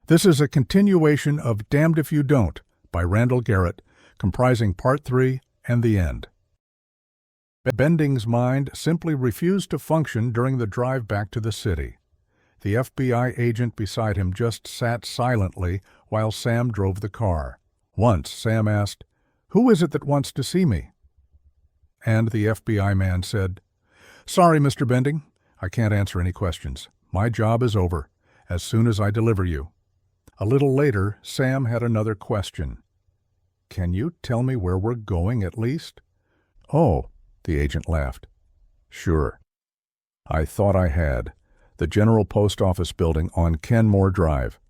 This is a continuation of Damned If You Don't by Randall Garrett, comprising Part 3 and the end. Bending's mind simply refused to function during the drive back to the city. The FBI agent beside him just sat silently while Sam drove the car. Once Sam asked, "Who is it that wants to see me?" And the FBI man said, "Sorry, Mr. Bending, I can't answer any questions. My job is over, as soon as I deliver you." A little later, Sam had another question. "Can you tell me where we're going, at least?" "Oh," the agent laughed. "Sure. I thought I had. The General Post Office building on Kenmore Drive."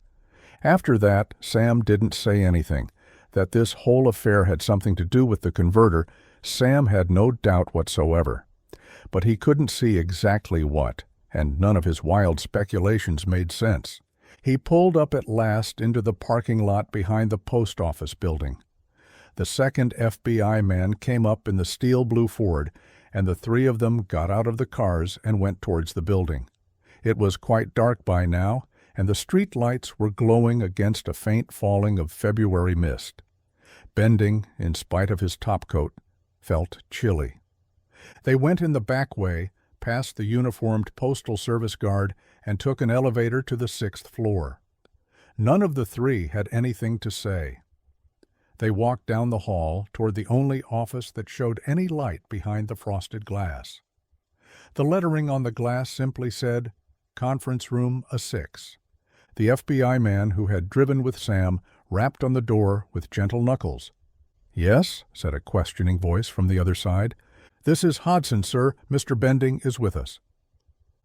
After that, Sam didn't say anything. That this whole affair had something to do with the converter, Sam had no doubt whatsoever. But he couldn't see exactly what, and none of his wild speculations made sense. He pulled up at last into the parking lot behind the post office building. The second FBI man came up in the steel blue Ford, and the three of them got out of the cars and went towards the building. It was quite dark by now, and the street lights were glowing against a faint falling of February mist. Bending, in spite of his topcoat, felt chilly. They went in the back way, past the uniformed Postal Service guard, and took an elevator to the 6th floor. None of the three had anything to say. They walked down the hall toward the only office that showed any light behind the frosted glass. The lettering on the glass simply said, "Conference Room A6." The FBI man who had driven with Sam rapped on the door with gentle knuckles. "Yes?" said a questioning voice from the other side. "This is Hodson, sir. Mr. Bending is with us."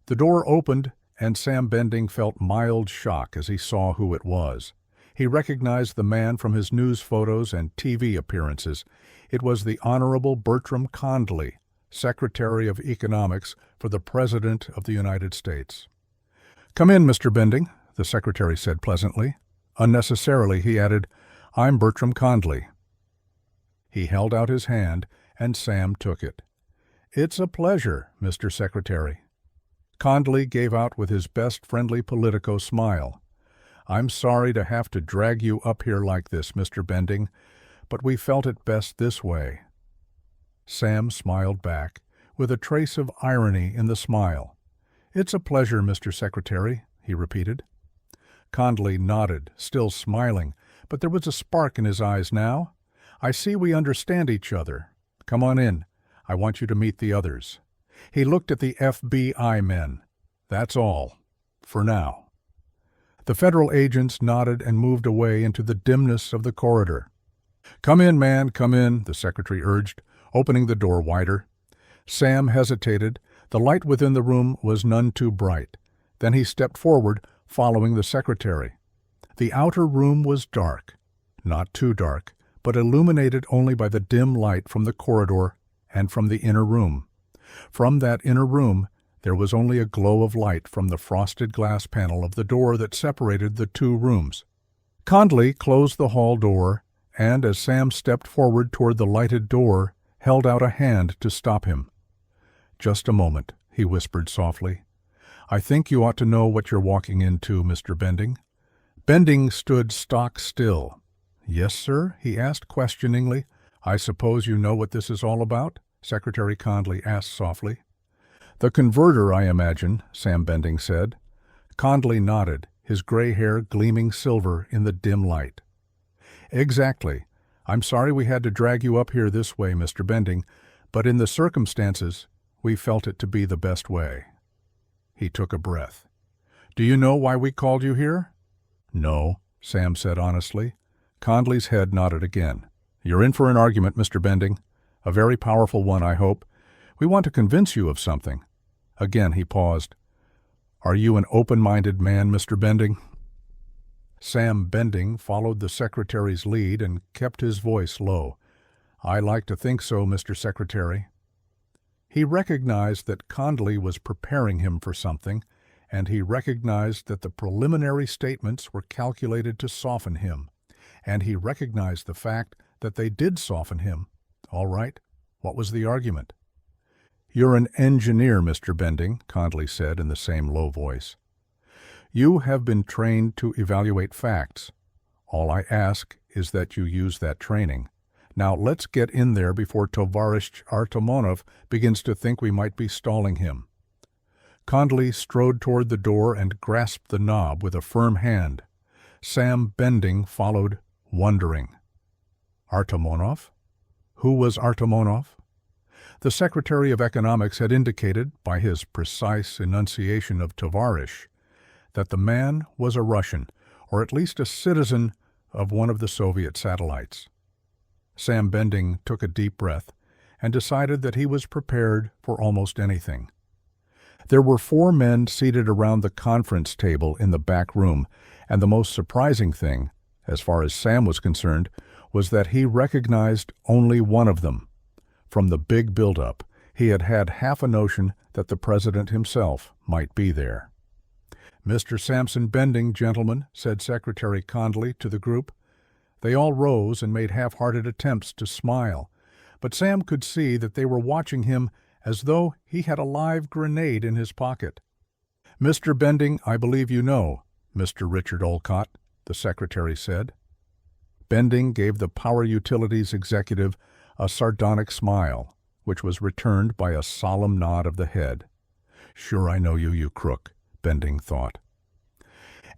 The door opened, and Sam Bending felt mild shock as he saw who it was. He recognized the man from his news photos and TV appearances. It was the Honorable Bertram Condley, Secretary of Economics for the President of the United States. "Come in, Mr. Bending," the secretary said pleasantly. Unnecessarily, he added, "I'm Bertram Condley." He held out his hand, and Sam took it. "It's a pleasure, Mr. Secretary." Condley gave out with his best friendly politico smile. "I'm sorry to have to drag you up here like this, Mr. Bending, but we felt it best this way." Sam smiled back, with a trace of irony in the smile. "It's a pleasure, Mr. Secretary," he repeated. Condley nodded, still smiling, but there was a spark in his eyes now. "I see we understand each other. Come on in. I want you to meet the others." He looked at the FBI men. "That's all. For now." The federal agents nodded and moved away into the dimness of the corridor. "Come in, man, come in," the secretary urged, opening the door wider. Sam hesitated. The light within the room was none too bright. Then he stepped forward, following the secretary. The outer room was dark. Not too dark, but illuminated only by the dim light from the corridor and from the inner room. From that inner room, there was only a glow of light from the frosted glass panel of the door that separated the two rooms. Condley closed the hall door, and as Sam stepped forward toward the lighted door, held out a hand to stop him. "Just a moment," he whispered softly. "I think you ought to know what you're walking into, Mr. Bending." Bending stood stock still. "Yes, sir?" he asked questioningly. "I suppose you know what this is all about?" Secretary Condley asked softly. "The converter, I imagine," Sam Bending said. Condley nodded, his gray hair gleaming silver in the dim light. "Exactly. I'm sorry we had to drag you up here this way, Mr. Bending, but in the circumstances, we felt it to be the best way." He took a breath. "Do you know why we called you here?" "No," Sam said honestly. Condley's head nodded again. "You're in for an argument, Mr. Bending. A very powerful one, I hope. We want to convince you of something." Again he paused. "Are you an open-minded man, Mr. Bending?" Sam Bending followed the secretary's lead and kept his voice low. "I like to think so, Mr. Secretary." He recognized that Condley was preparing him for something, and he recognized that the preliminary statements were calculated to soften him, and he recognized the fact that they did soften him. All right, what was the argument? "You're an engineer, Mr. Bending," Condley said in the same low voice. You have been trained to evaluate facts. All I ask is that you use that training. Now let's get in there before Tovarish Artomonov begins to think we might be stalling him." Condley strode toward the door and grasped the knob with a firm hand. Sam Bending followed, wondering. Artomonov? Who was Artomonov? The Secretary of Economics had indicated, by his precise enunciation of Tovarish, that the man was a Russian, or at least a citizen of one of the Soviet satellites. Sam Bending took a deep breath and decided that he was prepared for almost anything. There were 4 men seated around the conference table in the back room, and the most surprising thing, as far as Sam was concerned, was that he recognized only one of them. From the big build-up, he had had half a notion that the president himself might be there. "Mr. Sampson Bending, gentlemen," said Secretary Condley to the group. They all rose and made half-hearted attempts to smile, but Sam could see that they were watching him as though he had a live grenade in his pocket. "Mr. Bending, I believe you know, Mr. Richard Olcott," the secretary said. Bending gave the Power Utilities executive a sardonic smile, which was returned by a solemn nod of the head. "Sure I know you, you crook," Bending thought.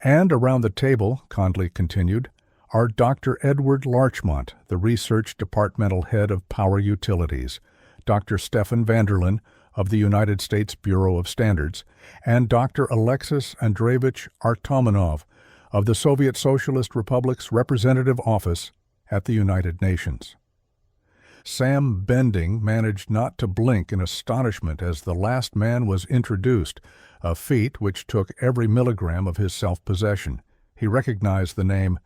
"And around the table," Condley continued, "are Dr. Edward Larchmont, the Research Departmental Head of Power Utilities, Dr. Stefan Vanderlyn of the United States Bureau of Standards, and Dr. Alexis Andreevich Artomonov of the Soviet Socialist Republic's Representative Office at the United Nations." Sam Bending managed not to blink in astonishment as the last man was introduced, a feat which took every milligram of his self-possession. He recognized the name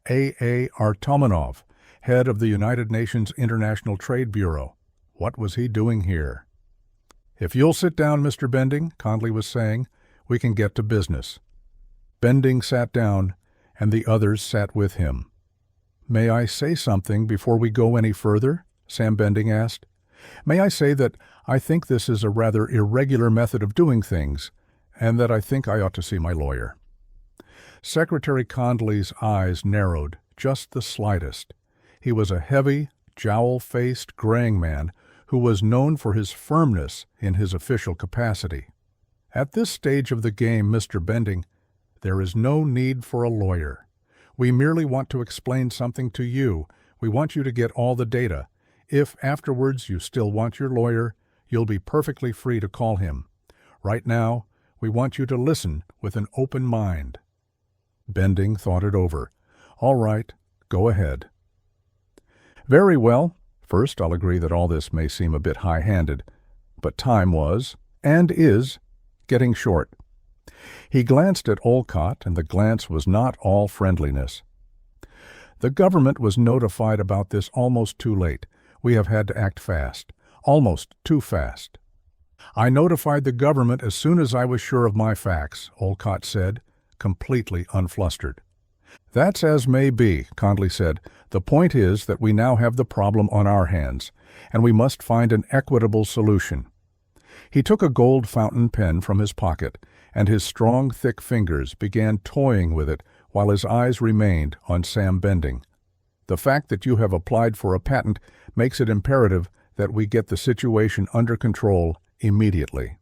A. Artomonov, head of the United Nations International Trade Bureau. What was he doing here? "If you'll sit down, Mr. Bending," Condley was saying, "we can get to business." Bending sat down, and the others sat with him. "May I say something before we go any further?" Sam Bending asked. "May I say that I think this is a rather irregular method of doing things, and that I think I ought to see my lawyer." Secretary Condley's eyes narrowed, just the slightest. He was a heavy, jowl-faced, graying man who was known for his firmness in his official capacity. "At this stage of the game, Mr. Bending, there is no need for a lawyer. We merely want to explain something to you. We want you to get all the data. If afterwards you still want your lawyer, you'll be perfectly free to call him. Right now, we want you to listen with an open mind." Bending thought it over. "All right, go ahead." "Very well. First, I'll agree that all this may seem a bit high-handed, but time was, and is, getting short." He glanced at Olcott, and the glance was not all friendliness. "The government was notified about this almost too late. We have had to act fast, almost too fast." "I notified the government as soon as I was sure of my facts," Olcott said, completely unflustered. "That's as may be," Condley said. "The point is that we now have the problem on our hands, and we must find an equitable solution." He took a gold fountain pen from his pocket, and his strong, thick fingers began toying with it while his eyes remained on Sam Bending. "The fact that you have applied for a patent makes it imperative that we get the situation under control immediately."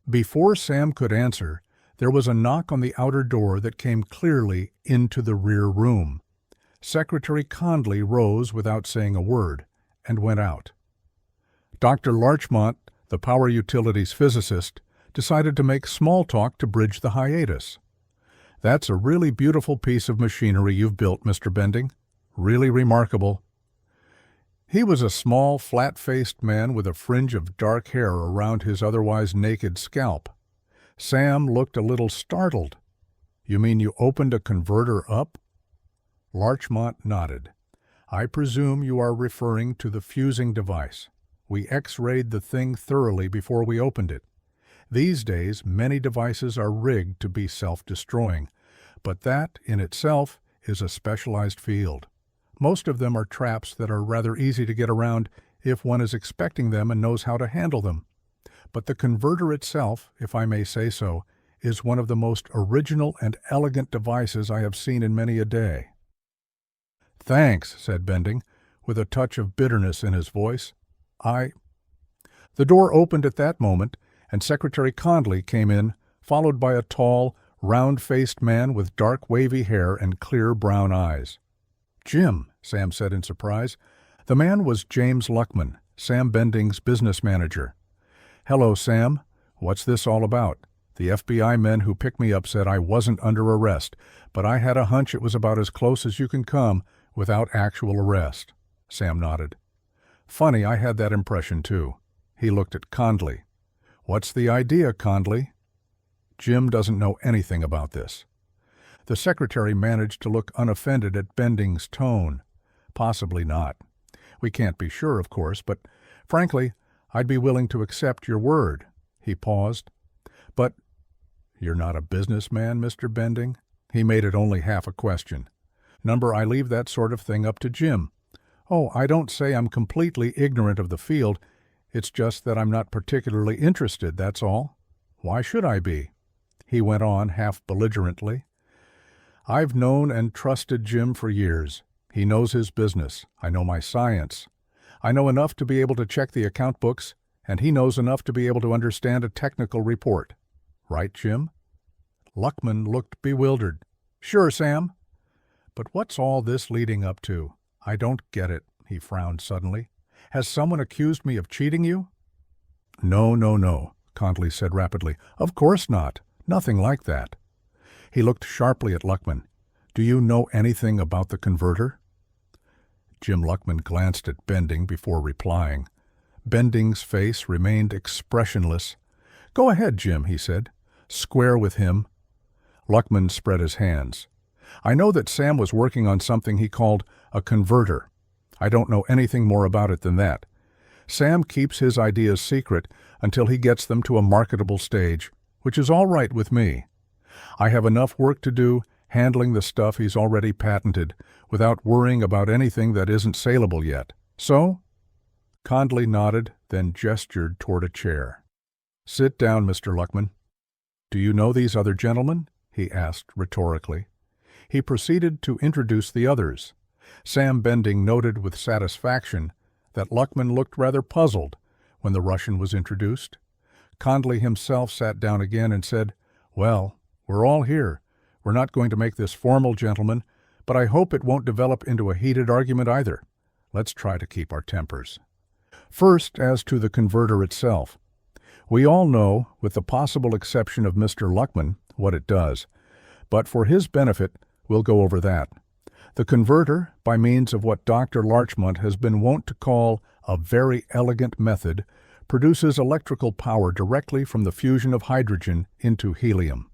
Before Sam could answer, there was a knock on the outer door that came clearly into the rear room. Secretary Condley rose without saying a word and went out. Dr. Larchmont, the Power Utilities physicist, decided to make small talk to bridge the hiatus. "That's a really beautiful piece of machinery you've built, Mr. Bending. Really remarkable." He was a small, flat-faced man with a fringe of dark hair around his otherwise naked scalp. Sam looked a little startled. "You mean you opened a converter up?" Larchmont nodded. "I presume you are referring to the fusing device. We X-rayed the thing thoroughly before we opened it. These days, many devices are rigged to be self-destroying, but that, in itself, is a specialized field. Most of them are traps that are rather easy to get around if one is expecting them and knows how to handle them. But the converter itself, if I may say so, is one of the most original and elegant devices I have seen in many a day." "Thanks," said Bending, with a touch of bitterness in his voice. The door opened at that moment, and Secretary Condley came in, followed by a tall, round-faced man with dark wavy hair and clear brown eyes. "Jim," Sam said in surprise. The man was James Luckman, Sam Bending's business manager. "Hello, Sam. What's this all about? The FBI men who picked me up said I wasn't under arrest, but I had a hunch it was about as close as you can come without actual arrest." Sam nodded. "Funny, I had that impression too." He looked at Condley. "What's the idea, Condley?" "Jim doesn't know anything about this." The secretary managed to look unoffended at Bending's tone. "Possibly not. We can't be sure, of course, but frankly, I'd be willing to accept your word." He paused. "But you're not a businessman, Mr. Bending?" He made it only half a question. "Number, I leave that sort of thing up to Jim." "Oh, I don't say I'm completely ignorant of the field. It's just that I'm not particularly interested, that's all." "Why should I be?" He went on, half belligerently. "I've known and trusted Jim for years. He knows his business. I know my science. I know enough to be able to check the account books, and he knows enough to be able to understand a technical report. Right, Jim?" Luckman looked bewildered. "Sure, Sam." "But what's all this leading up to? I don't get it," he frowned suddenly. "Has someone accused me of cheating you?" No, Condley said rapidly. "Of course not. Nothing like that." He looked sharply at Luckman. "Do you know anything about the converter?" Jim Luckman glanced at Bending before replying. Bending's face remained expressionless. "Go ahead, Jim," he said. "Square with him." Luckman spread his hands. "I know that Sam was working on something he called a converter. I don't know anything more about it than that. Sam keeps his ideas secret until he gets them to a marketable stage, which is all right with me. I have enough work to do handling the stuff he's already patented without worrying about anything that isn't saleable yet. So?" Condley nodded, then gestured toward a chair. "Sit down, Mr. Luckman." "Do you know these other gentlemen?" he asked rhetorically. He proceeded to introduce the others. Sam Bending noted with satisfaction that Luckman looked rather puzzled when the Russian was introduced. Condley himself sat down again and said, "Well, we're all here. We're not going to make this formal, gentlemen, but I hope it won't develop into a heated argument either. Let's try to keep our tempers." First, as to the converter itself. We all know, with the possible exception of Mr. Luckman, what it does, but for his benefit, we'll go over that. The converter, by means of what Dr. Larchmont has been wont to call a very elegant method, produces electrical power directly from the fusion of hydrogen into helium.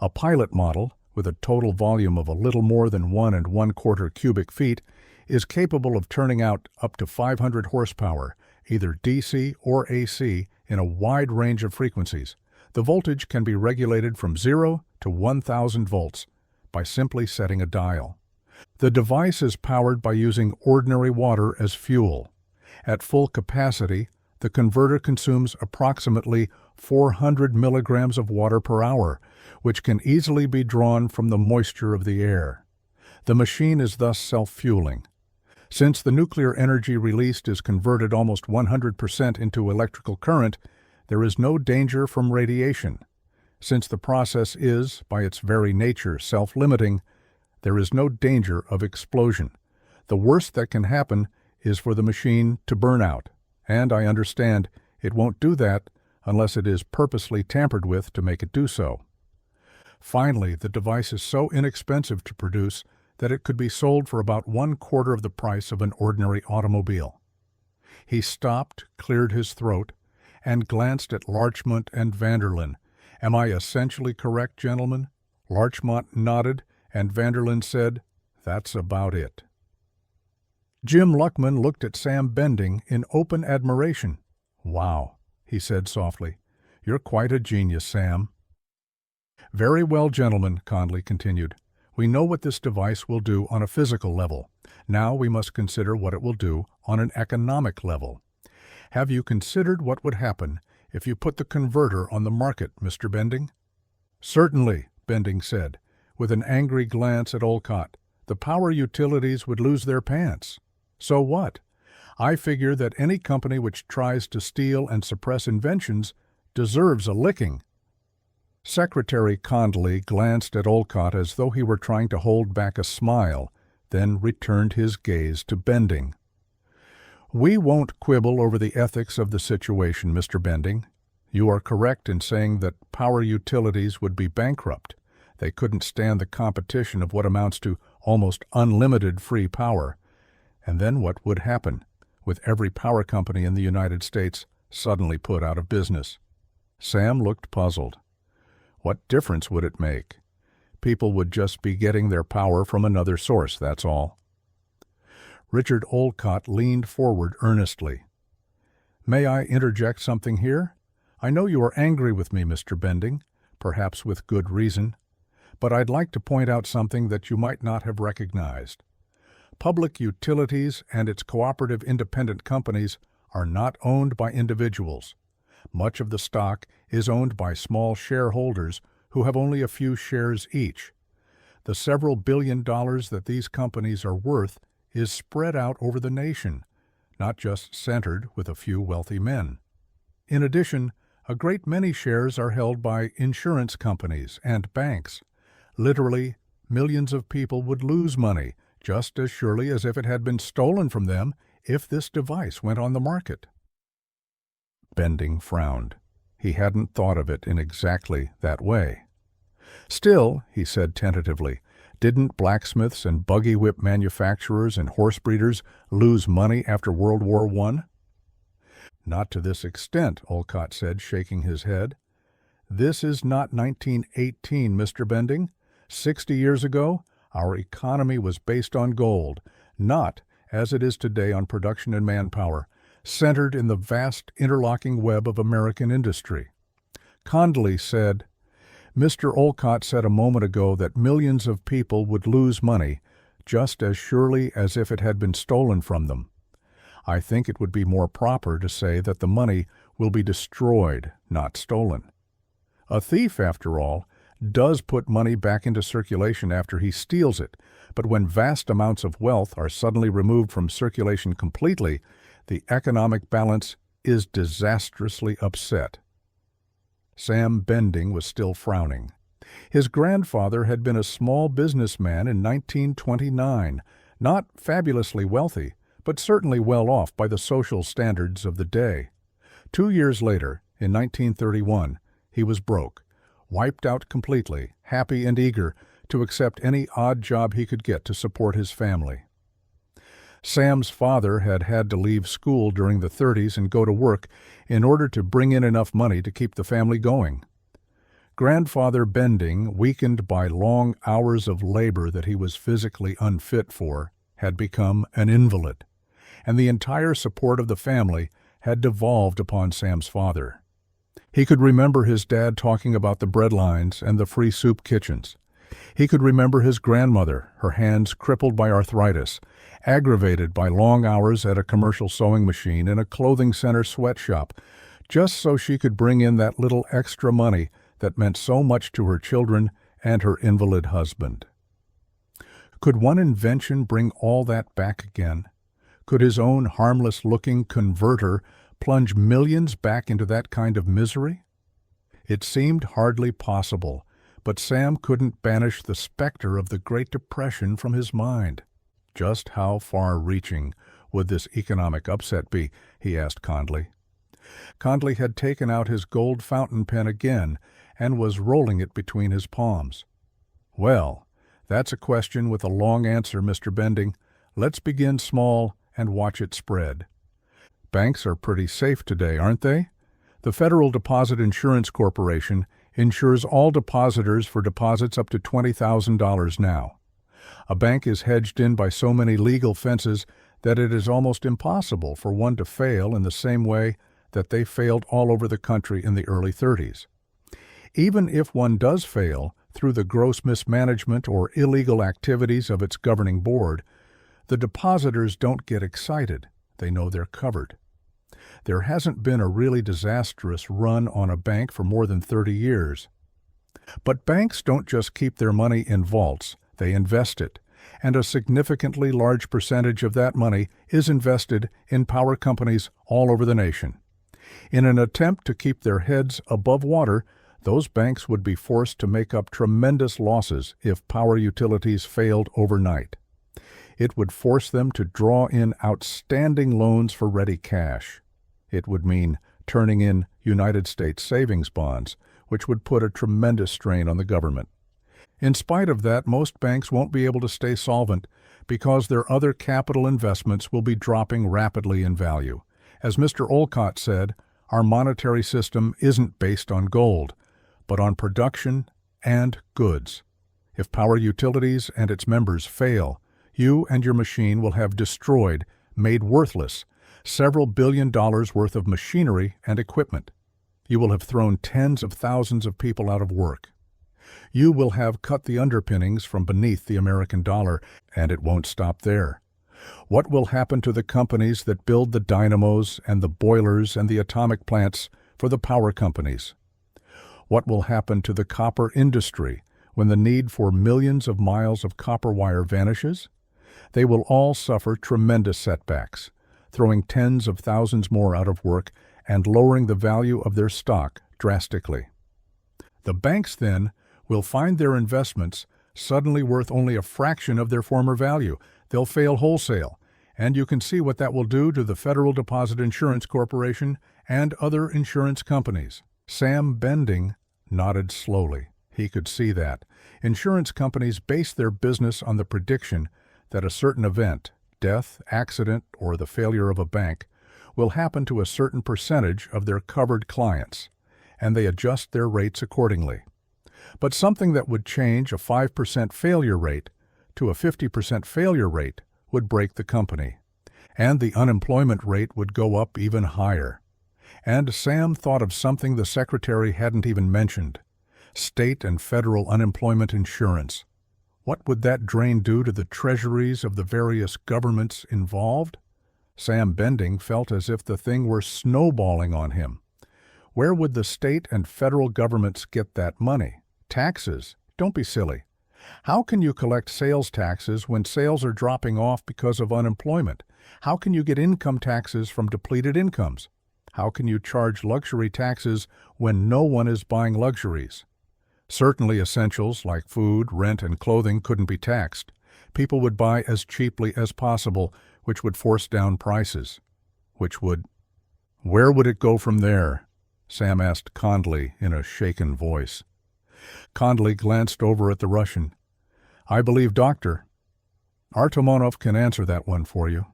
A pilot model, with a total volume of a little more than 1 1/4 cubic feet, is capable of turning out up to 500 horsepower, either DC or AC, in a wide range of frequencies. The voltage can be regulated from 0 to 1,000 volts by simply setting a dial. The device is powered by using ordinary water as fuel. At full capacity, the converter consumes approximately 400 milligrams of water per hour, which can easily be drawn from the moisture of the air. The machine is thus self-fueling. Since the nuclear energy released is converted almost 100% into electrical current, there is no danger from radiation. Since the process is, by its very nature, self-limiting, there is no danger of explosion. The worst that can happen is for the machine to burn out, and I understand it won't do that unless it is purposely tampered with to make it do so. Finally, the device is so inexpensive to produce that it could be sold for about 1/4 of the price of an ordinary automobile. He stopped, cleared his throat, and glanced at Larchmont and Vanderlyn. "Am I essentially correct, gentlemen?" Larchmont nodded, and Vanderlyn said, "That's about it." Jim Luckman looked at Sam Bending in open admiration. "Wow," he said softly. "You're quite a genius, Sam." "Very well, gentlemen," Condley continued. "We know what this device will do on a physical level. Now we must consider what it will do on an economic level. Have you considered what would happen if you put the converter on the market, Mr. Bending?" Certainly, Bending said, with an angry glance at Olcott. The power utilities would lose their pants. So what? I figure that any company which tries to steal and suppress inventions deserves a licking. Secretary Condley glanced at Olcott as though he were trying to hold back a smile, then returned his gaze to Bending. We won't quibble over the ethics of the situation, Mr. Bending. You are correct in saying that power utilities would be bankrupt. They couldn't stand the competition of what amounts to almost unlimited free power. And then what would happen, with every power company in the United States suddenly put out of business? Sam looked puzzled. What difference would it make? People would just be getting their power from another source, that's all. Richard Olcott leaned forward earnestly. May I interject something here? I know you are angry with me, Mr. Bending, perhaps with good reason, but I'd like to point out something that you might not have recognized. Public utilities and its cooperative independent companies are not owned by individuals. Much of the stock is owned by small shareholders who have only a few shares each. The several $billion that these companies are worth is spread out over the nation, not just centered with a few wealthy men. In addition, a great many shares are held by insurance companies and banks. Literally, millions of people would lose money just as surely as if it had been stolen from them if this device went on the market. Bending frowned. He hadn't thought of it in exactly that way. Still, he said tentatively, didn't blacksmiths and buggy whip manufacturers and horse breeders lose money after World War I? Not to this extent, Olcott said, shaking his head. This is not 1918, Mr. Bending. 60 years ago, our economy was based on gold, not, as it is today, on production and manpower, centered in the vast interlocking web of American industry. Condley said, Mr. Olcott said a moment ago that millions of people would lose money just as surely as if it had been stolen from them. I think it would be more proper to say that the money will be destroyed, not stolen. A thief, after all, does put money back into circulation after he steals it, but when vast amounts of wealth are suddenly removed from circulation completely, the economic balance is disastrously upset. Sam Bending was still frowning. His grandfather had been a small businessman in 1929, not fabulously wealthy, but certainly well off by the social standards of the day. 2 years later, in 1931, he was broke, wiped out completely, happy and eager to accept any odd job he could get to support his family. Sam's father had had to leave school during the 30s and go to work in order to bring in enough money to keep the family going. Grandfather Bending, weakened by long hours of labor that he was physically unfit for, had become an invalid, and the entire support of the family had devolved upon Sam's father. He could remember his dad talking about the bread lines and the free soup kitchens. He could remember his grandmother, her hands crippled by arthritis, aggravated by long hours at a commercial sewing machine in a clothing center sweatshop, just so she could bring in that little extra money that meant so much to her children and her invalid husband. Could one invention bring all that back again? Could his own harmless-looking converter plunge millions back into that kind of misery? It seemed hardly possible, but Sam couldn't banish the specter of the Great Depression from his mind. Just how far-reaching would this economic upset be, he asked Condley. Condley had taken out his gold fountain pen again and was rolling it between his palms. Well, that's a question with a long answer, Mr. Bending. Let's begin small and watch it spread. Banks are pretty safe today, aren't they? The Federal Deposit Insurance Corporation insures all depositors for deposits up to $20,000 now. A bank is hedged in by so many legal fences that it is almost impossible for one to fail in the same way that they failed all over the country in the early 30s. Even if one does fail through the gross mismanagement or illegal activities of its governing board, the depositors don't get excited. They know they're covered. There hasn't been a really disastrous run on a bank for more than 30 years. But banks don't just keep their money in vaults, they invest it, and a significantly large percentage of that money is invested in power companies all over the nation. In an attempt to keep their heads above water, those banks would be forced to make up tremendous losses if power utilities failed overnight. It would force them to draw in outstanding loans for ready cash. It would mean turning in United States savings bonds, which would put a tremendous strain on the government. In spite of that, most banks won't be able to stay solvent because their other capital investments will be dropping rapidly in value. As Mr. Olcott said, our monetary system isn't based on gold, but on production and goods. If power utilities and its members fail, you and your machine will have destroyed, made worthless, several $billion worth of machinery and equipment. You will have thrown tens of thousands of people out of work. You will have cut the underpinnings from beneath the American dollar, and it won't stop there. What will happen to the companies that build the dynamos and the boilers and the atomic plants for the power companies? What will happen to the copper industry when the need for millions of miles of copper wire vanishes? They will all suffer tremendous setbacks, throwing tens of thousands more out of work and lowering the value of their stock drastically. The banks, then, will find their investments suddenly worth only a fraction of their former value. They'll fail wholesale, and you can see what that will do to the Federal Deposit Insurance Corporation and other insurance companies. Sam Bending nodded slowly. He could see that. Insurance companies base their business on the prediction that a certain event, death, accident, or the failure of a bank, will happen to a certain percentage of their covered clients, and they adjust their rates accordingly. But something that would change a 5% failure rate to a 50% failure rate would break the company, and the unemployment rate would go up even higher. And Sam thought of something the secretary hadn't even mentioned: state and federal unemployment insurance. What would that drain do to the treasuries of the various governments involved? Sam Bending felt as if the thing were snowballing on him. Where would the state and federal governments get that money? Taxes? Don't be silly. How can you collect sales taxes when sales are dropping off because of unemployment? How can you get income taxes from depleted incomes? How can you charge luxury taxes when no one is buying luxuries? Certainly essentials like food, rent, and clothing couldn't be taxed. People would buy as cheaply as possible, which would force down prices. Where would it go from there? Sam asked Condley in a shaken voice. Condley glanced over at the Russian. I believe Dr. Artomonov can answer that one for you.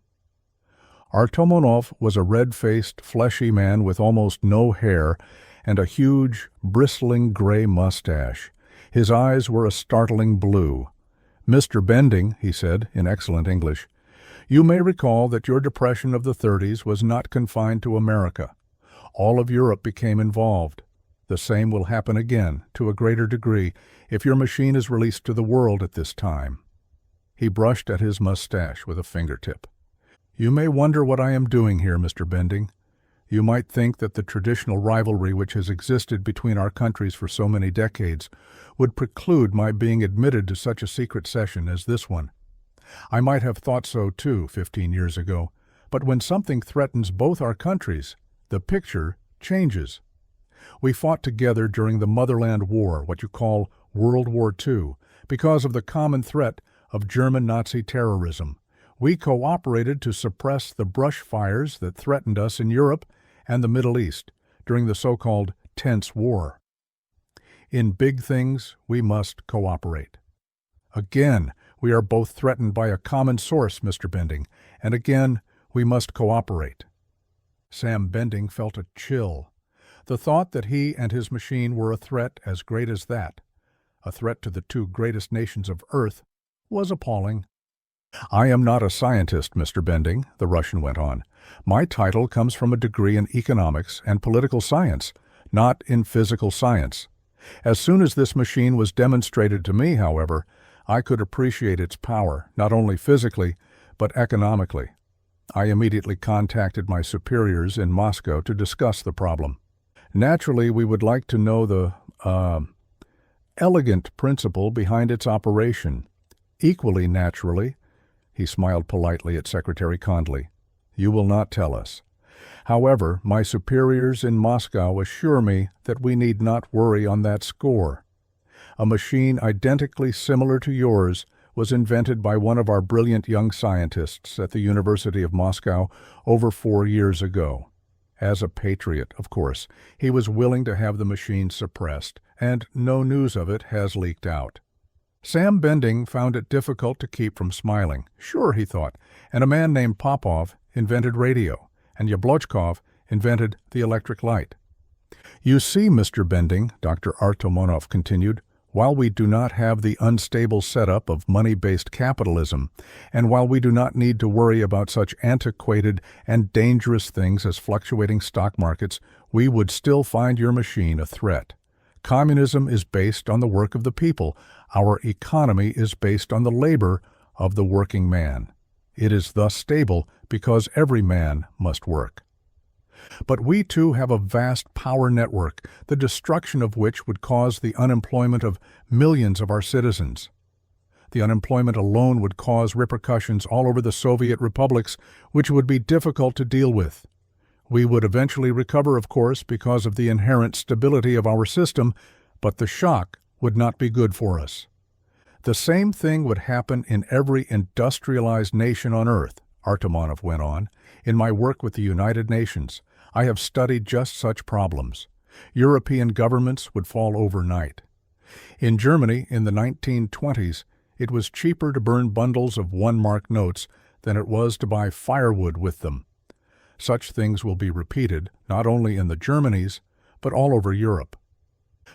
Artomonov was a red-faced, fleshy man with almost no hair and a huge, bristling gray mustache. His eyes were a startling blue. Mr. Bending, he said in excellent English, you may recall that your depression of the 30s was not confined to America. All of Europe became involved. The same will happen again, to a greater degree, if your machine is released to the world at this time. He brushed at his mustache with a fingertip. You may wonder what I am doing here, Mr. Bending. You might think that the traditional rivalry which has existed between our countries for so many decades would preclude my being admitted to such a secret session as this one. I might have thought so too 15 years ago, but when something threatens both our countries, the picture changes. We fought together during the Motherland War, what you call World War II, because of the common threat of German Nazi terrorism. We cooperated to suppress the brush fires that threatened us in Europe and the Middle East during the so-called tense war. In big things, we must cooperate. Again, we are both threatened by a common source, Mr. Bending, and again, we must cooperate. Sam Bending felt a chill. The thought that he and his machine were a threat as great as that, a threat to the two greatest nations of Earth, was appalling. I am not a scientist, Mr. Bending, the Russian went on. My title comes from a degree in economics and political science, not in physical science. As soon as this machine was demonstrated to me, however, I could appreciate its power, not only physically, but economically. I immediately contacted my superiors in Moscow to discuss the problem. Naturally, we would like to know the elegant principle behind its operation. Equally naturally, he smiled politely at Secretary Condley, you will not tell us. However, my superiors in Moscow assure me that we need not worry on that score. A machine identically similar to yours was invented by one of our brilliant young scientists at the University of Moscow over 4 years ago. As a patriot, of course, he was willing to have the machine suppressed, and no news of it has leaked out. Sam Bending found it difficult to keep from smiling. Sure, he thought, and a man named Popov invented radio, and Yablotchkov invented the electric light. You see, Mr. Bending, Dr. Artomonov continued, while we do not have the unstable setup of money-based capitalism, and while we do not need to worry about such antiquated and dangerous things as fluctuating stock markets, we would still find your machine a threat. Communism is based on the work of the people. Our economy is based on the labor of the working man. It is thus stable because every man must work. But we too have a vast power network, the destruction of which would cause the unemployment of millions of our citizens. The unemployment alone would cause repercussions all over the Soviet republics, which would be difficult to deal with. We would eventually recover, of course, because of the inherent stability of our system, but the shock would not be good for us. The same thing would happen in every industrialized nation on earth, Artomonov went on. In my work with the United Nations, I have studied just such problems. European governments would fall overnight. In Germany, in the 1920s, it was cheaper to burn bundles of 1-mark notes than it was to buy firewood with them. Such things will be repeated, not only in the Germanys, but all over Europe.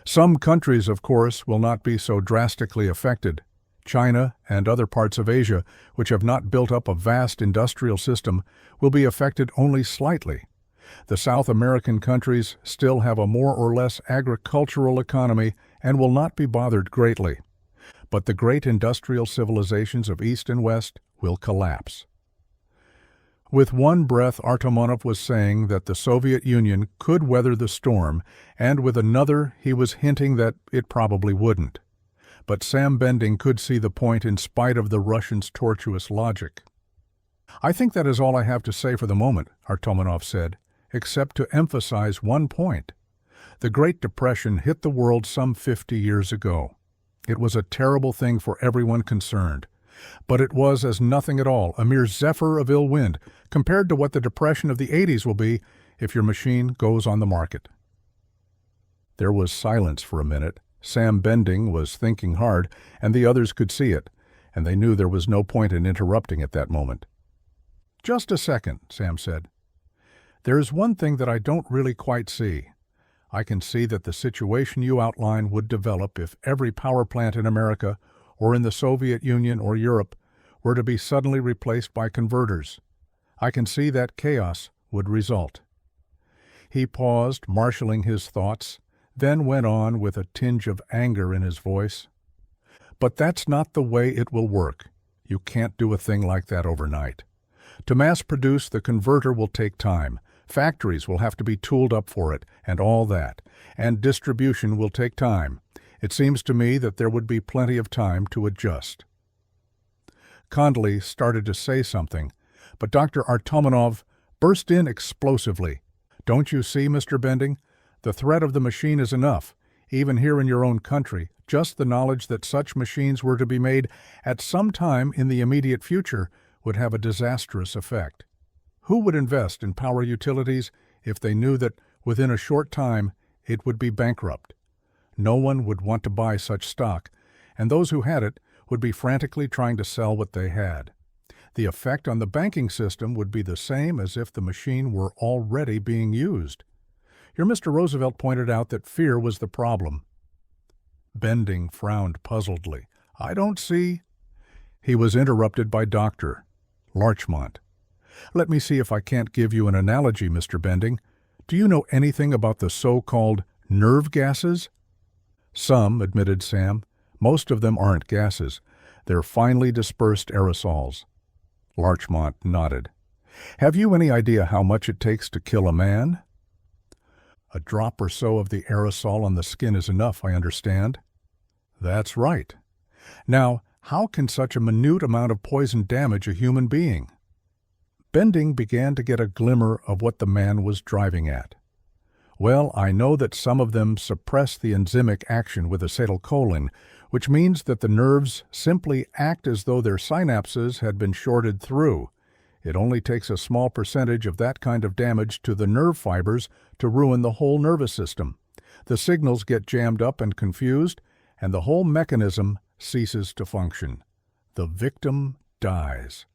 Some countries, of course, will not be so drastically affected. China and other parts of Asia, which have not built up a vast industrial system, will be affected only slightly. The South American countries still have a more or less agricultural economy and will not be bothered greatly. But the great industrial civilizations of East and West will collapse. With one breath, Artomonov was saying that the Soviet Union could weather the storm, and with another he was hinting that it probably wouldn't. But Sam Bending could see the point in spite of the Russians' tortuous logic. I think that is all I have to say for the moment, Artomonov said, except to emphasize one point. The Great Depression hit the world some 50 years ago. It was a terrible thing for everyone concerned. But it was as nothing at all, a mere zephyr of ill wind, compared to what the Depression of the 80s will be if your machine goes on the market. There was silence for a minute. Sam Bending was thinking hard, and the others could see it, and they knew there was no point in interrupting at that moment. Just a second, Sam said. There is one thing that I don't really quite see. I can see that the situation you outline would develop if every power plant in America or in the Soviet Union or Europe were to be suddenly replaced by converters. I can see that chaos would result. He paused, marshaling his thoughts, then went on with a tinge of anger in his voice. But that's not the way it will work. You can't do a thing like that overnight. To mass produce, the converter will take time. Factories will have to be tooled up for it, and all that. And distribution will take time. It seems to me that there would be plenty of time to adjust. Condley started to say something, but Dr. Artomonov burst in explosively. Don't you see, Mr. Bending? The threat of the machine is enough, even here in your own country. Just the knowledge that such machines were to be made at some time in the immediate future would have a disastrous effect. Who would invest in power utilities if they knew that within a short time it would be bankrupt? No one would want to buy such stock, and those who had it would be frantically trying to sell what they had. The effect on the banking system would be the same as if the machine were already being used. Your Mr. Roosevelt pointed out that fear was the problem. Bending frowned puzzledly. I don't see. He was interrupted by Dr. Larchmont. Let me see if I can't give you an analogy, Mr. Bending. Do you know anything about the so-called nerve gases? Some, admitted Sam. Most of them aren't gases. They're finely dispersed aerosols. Larchmont nodded. Have you any idea how much it takes to kill a man? A drop or so of the aerosol on the skin is enough, I understand. That's right. Now, how can such a minute amount of poison damage a human being? Bending began to get a glimmer of what the man was driving at. Well, I know that some of them suppress the enzymic action with acetylcholine, which means that the nerves simply act as though their synapses had been shorted through. It only takes a small percentage of that kind of damage to the nerve fibers to ruin the whole nervous system. The signals get jammed up and confused, and the whole mechanism ceases to function. The victim dies.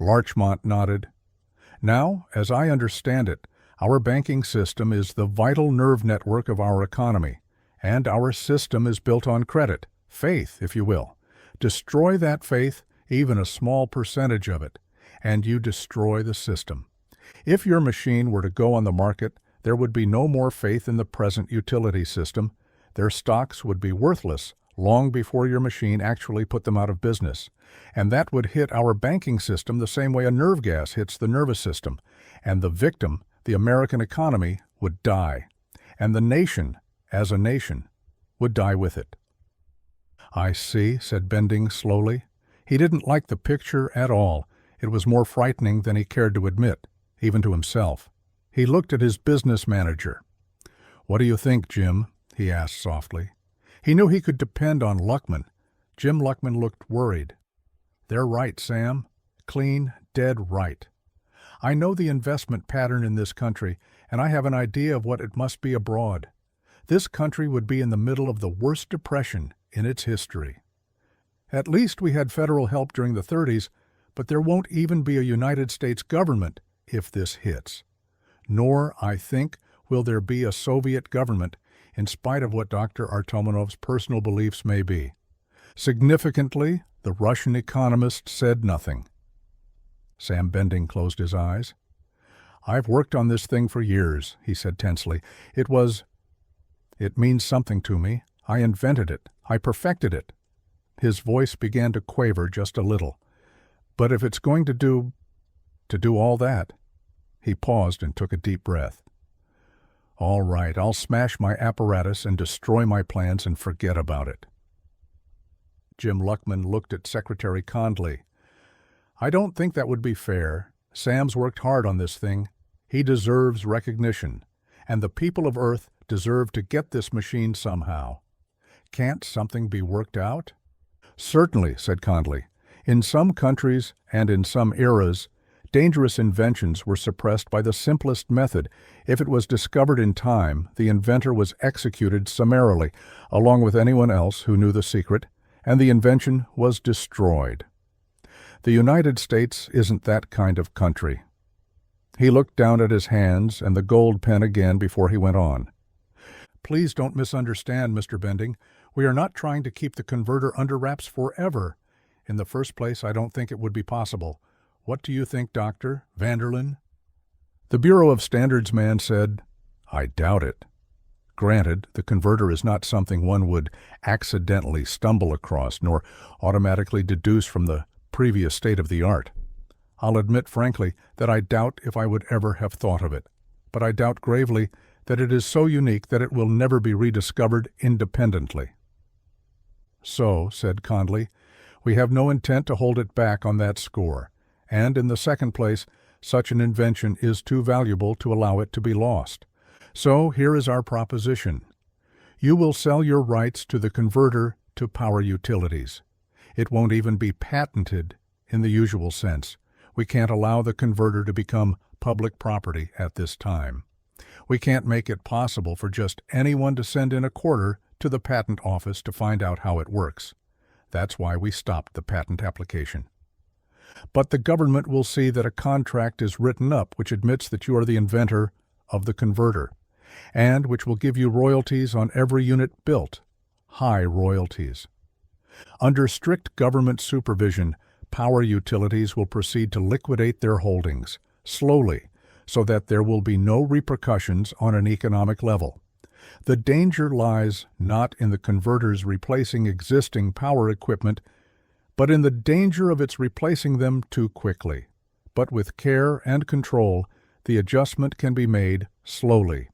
Larchmont nodded. Now, as I understand it, our banking system is the vital nerve network of our economy, and our system is built on credit, faith, if you will. Destroy that faith, even a small percentage of it, and you destroy the system. If your machine were to go on the market, there would be no more faith in the present utility system. Their stocks would be worthless long before your machine actually put them out of business. And that would hit our banking system the same way a nerve gas hits the nervous system. And the victim, the American economy, would die. And the nation, as a nation, would die with it. I see, said Bending slowly. He didn't like the picture at all. It was more frightening than he cared to admit, even to himself. He looked at his business manager. "What do you think, Jim?" he asked softly. He knew he could depend on Luckman. Jim Luckman looked worried. "They're right, Sam. Clean, dead right. I know the investment pattern in this country, and I have an idea of what it must be abroad. This country would be in the middle of the worst depression in its history. At least we had federal help during the 30s, but there won't even be a United States government if this hits. Nor, I think, will there be a Soviet government, in spite of what Dr. Artomonov's personal beliefs may be. Significantly, the Russian economist said nothing. Sam Bending closed his eyes. "I've worked on this thing for years," he said tensely. It means something to me. I invented it. I perfected it." His voice began to quaver just a little. "But if it's going to do all that..." He paused and took a deep breath. "All right, I'll smash my apparatus and destroy my plans and forget about it." Jim Luckman looked at Secretary Condley. "I don't think that would be fair. Sam's worked hard on this thing. He deserves recognition, and the people of Earth deserve to get this machine somehow. Can't something be worked out?" "Certainly," said Condley. "In some countries and in some eras, dangerous inventions were suppressed by the simplest method. If it was discovered in time, the inventor was executed summarily, along with anyone else who knew the secret, and the invention was destroyed. The United States isn't that kind of country." He looked down at his hands and the gold pen again before he went on. "Please don't misunderstand, Mr. Bending. We are not trying to keep the converter under wraps forever. In the first place, I don't think it would be possible. What do you think, Dr. Vanderlyn?" The Bureau of Standards man said, "I doubt it. Granted, the converter is not something one would accidentally stumble across, nor automatically deduce from the previous state of the art. I'll admit frankly that I doubt if I would ever have thought of it, but I doubt gravely that it is so unique that it will never be rediscovered independently." "So," said Condley, "we have no intent to hold it back on that score, and in the second place, such an invention is too valuable to allow it to be lost. So here is our proposition. You will sell your rights to the converter to Power Utilities. It won't even be patented in the usual sense. We can't allow the converter to become public property at this time. We can't make it possible for just anyone to send in a quarter to the patent office to find out how it works. That's why we stopped the patent application. But the government will see that a contract is written up which admits that you are the inventor of the converter, and which will give you royalties on every unit built, high royalties. Under strict government supervision, Power Utilities will proceed to liquidate their holdings, slowly, so that there will be no repercussions on an economic level. The danger lies not in the converters replacing existing power equipment, but in the danger of its replacing them too quickly. But with care and control, the adjustment can be made slowly.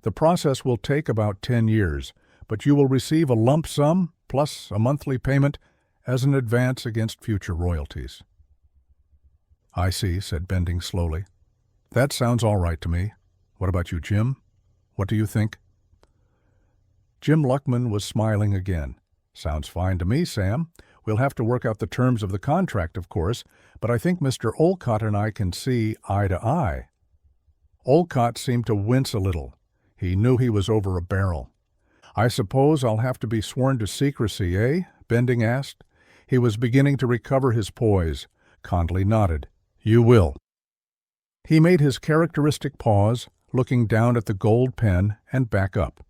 The process will take about 10 years, but you will receive a lump sum plus a monthly payment as an advance against future royalties." "I see," said Bending slowly. "That sounds all right to me. What about you, Jim? What do you think?" Jim Luckman was smiling again. "Sounds fine to me, Sam. We'll have to work out the terms of the contract, of course, but I think Mr. Olcott and I can see eye to eye." Olcott seemed to wince a little. He knew he was over a barrel. "I suppose I'll have to be sworn to secrecy, eh?" Bending asked. He was beginning to recover his poise. Condley nodded. "You will." He made his characteristic pause, looking down at the gold pen and back up.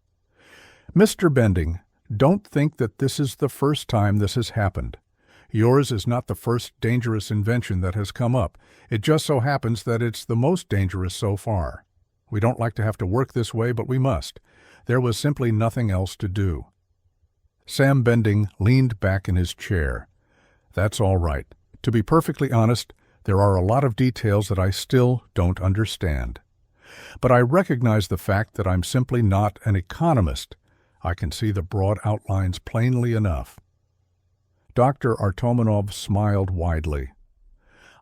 "Mr. Bending, don't think that this is the first time this has happened. Yours is not the first dangerous invention that has come up. It just so happens that it's the most dangerous so far. We don't like to have to work this way, but we must. There was simply nothing else to do." Sam Bending leaned back in his chair. "That's all right. To be perfectly honest, there are a lot of details that I still don't understand. But I recognize the fact that I'm simply not an economist. I can see the broad outlines plainly enough." Dr. Artomonov smiled widely.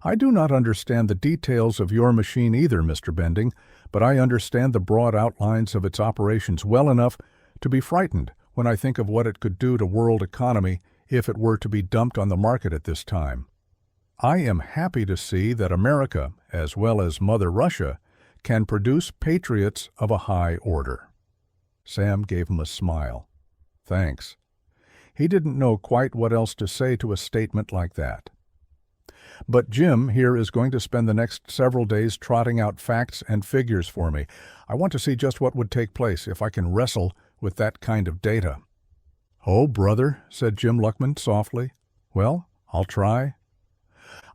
"I do not understand the details of your machine either, Mr. Bending, but I understand the broad outlines of its operations well enough to be frightened when I think of what it could do to world economy if it were to be dumped on the market at this time. I am happy to see that America, as well as Mother Russia, can produce patriots of a high order." Sam gave him a smile. "Thanks." He didn't know quite what else to say to a statement like that. "But Jim here is going to spend the next several days trotting out facts and figures for me. I want to see just what would take place if I can wrestle with that kind of data." "Oh, brother," said Jim Luckman softly. "Well, I'll try."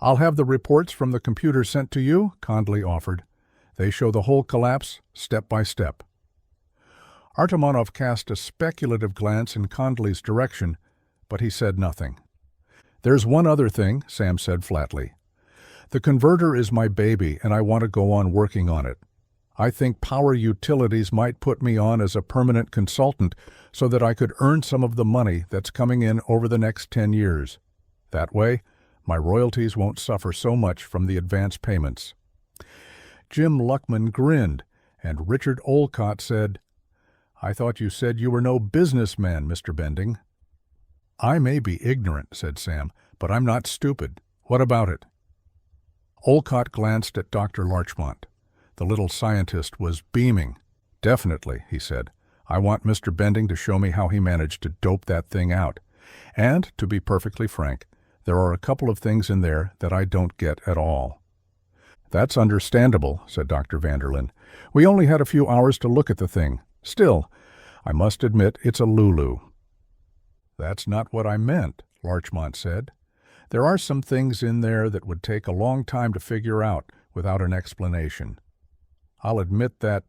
"I'll have the reports from the computer sent to you," Condley offered. "They show the whole collapse, step by step." Artomonov cast a speculative glance in Condley's direction, but he said nothing. "There's one other thing," Sam said flatly. "The converter is my baby, and I want to go on working on it. I think Power Utilities might put me on as a permanent consultant so that I could earn some of the money that's coming in over the next 10 years. That way, my royalties won't suffer so much from the advance payments." Jim Luckman grinned, and Richard Olcott said, "I thought you said you were no businessman, Mr. Bending." "I may be ignorant," said Sam, "but I'm not stupid. What about it?" Olcott glanced at Dr. Larchmont. The little scientist was beaming. "Definitely," he said. "I want Mr. Bending to show me how he managed to dope that thing out. And, to be perfectly frank, there are a couple of things in there that I don't get at all." "That's understandable," said Dr. Vanderlyn. "We only had a few hours to look at the thing. Still, I must admit it's a Lulu." "That's not what I meant," Larchmont said. "There are some things in there that would take a long time to figure out without an explanation. I'll admit that—"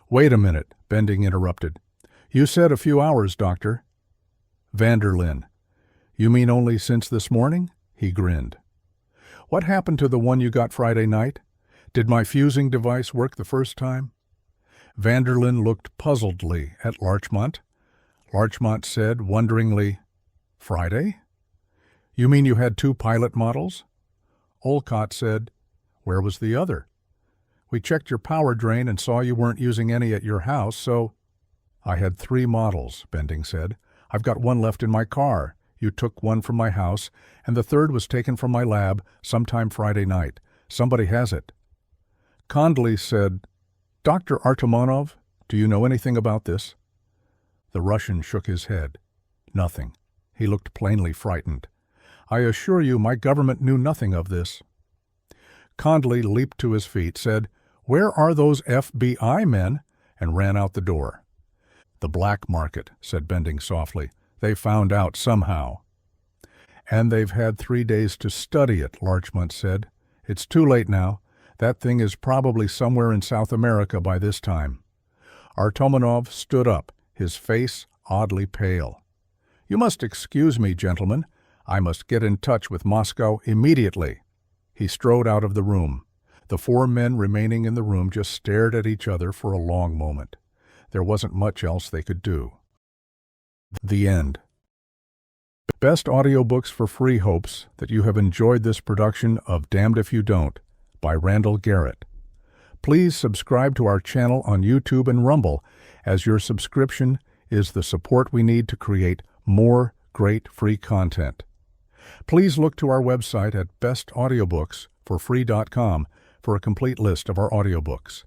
"Wait a minute," Bending interrupted. "You said a few hours, Doctor." "Vanderlyn. You mean only since this morning?" He grinned. "What happened to the one you got Friday night? Did my fusing device work the first time?" Vanderlyn looked puzzledly at Larchmont. Larchmont said wonderingly, "Friday? You mean you had 2 pilot models?" Olcott said, "Where was the other? We checked your power drain and saw you weren't using any at your house, so—" "I had 3 models," Bending said. "I've got one left in my car. You took one from my house, and the third was taken from my lab sometime Friday night. Somebody has it." Condley said, "Dr. Artomonov, do you know anything about this?" The Russian shook his head. "Nothing." He looked plainly frightened. "I assure you my government knew nothing of this." Condley leaped to his feet, said, "Where are those FBI men?" and ran out the door. "The black market," said Bending softly. "They found out somehow." "And they've had 3 days to study it," Larchmont said. "It's too late now. That thing is probably somewhere in South America by this time." Artomonov stood up, his face oddly pale. "You must excuse me, gentlemen. I must get in touch with Moscow immediately." He strode out of the room. The 4 men remaining in the room just stared at each other for a long moment. There wasn't much else they could do. The end. Best audiobooks for free hopes that you have enjoyed this production of Damned If You Don't by Randall Garrett. Please subscribe to our channel on YouTube and Rumble, as your subscription is the support we need to create more great free content. Please look to our website at bestaudiobooksforfree.com for a complete list of our audiobooks.